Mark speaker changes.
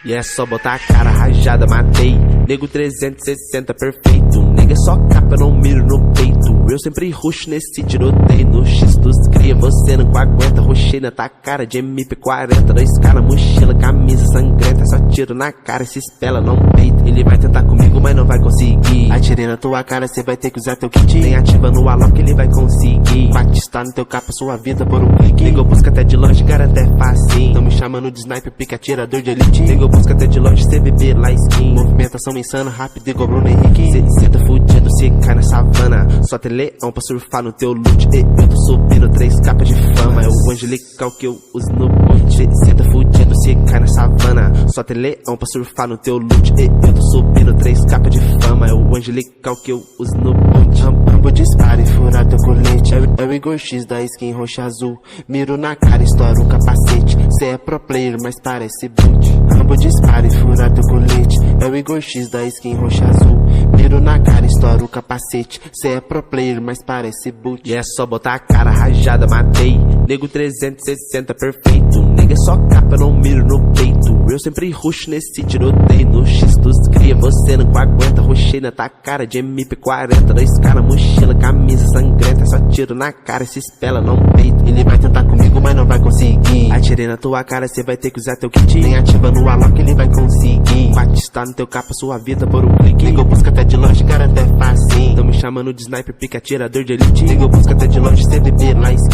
Speaker 1: E é só botar a cara rajada, matei. Nego 360 perfeito. Nega é só capa, não miro no peito. Eu sempre ruxo nesse tiroteio. No X dos cria, você não aguenta. Ruxei na tua cara de MP40. 2K na mochila, camisa sangrenta. Só tiro na cara, se espela, não peito. Ele vai tentar comigo, mas não vai conseguir. Atirei na tua cara, cê vai ter que usar teu kit. Nem ativa no alok, ele vai conseguir. Batistar no teu capa, sua vida por um clique. Nego busca até de longe, garante é fácil. Tão me chamando de sniper, pica atirador de elite. Nego busca até de longe, CVP lá skin. Movimentação insana, rápido igual Bruno Henrique. Cê tá fudido, cê cai na savana. Só tem leão pra surfar no teu loot. E eu tô subindo 3 capas de fama. É o angelical que eu uso no boot. Cê tá fudido, cê cai na savana. Só tem leão pra surfar no teu loot. E eu tô subindo 3 capas de fama. É o angelical que eu uso no boot. Rambo dispara e fura teu colete. É o Igor X da skin roxa azul. Miro na cara, estoura o capacete. Cê é pro player, mas parece boot. Rambo dispara e fura teu colete. É o Igor X da skin roxa azul. Miro na cara, estoura o capacete. Cê é pro player, mas parece boot. E é só botar a cara rajada, matei. Nego 360 perfeito. Nega é só capa, não miro no peito. Eu sempre ruxo nesse tiroteio. No X dos cria, você não aguenta. Ruxei na tua cara de MP40. 2K na mochila, camisa sangrenta. Só tiro na cara, se espela, não peito. Ele vai tentar comigo, mas não vai conseguir. Atirei na tua cara, cê vai ter que usar teu kit. Nem ativa no alok, ele vai conseguir. Batistar no teu capa, sua vida por um clique. Nego busca até de longe, garante é fácil. Tão me chamando de sniper, pica atirador de elite. Nego busca até de longe, CVP lá skin.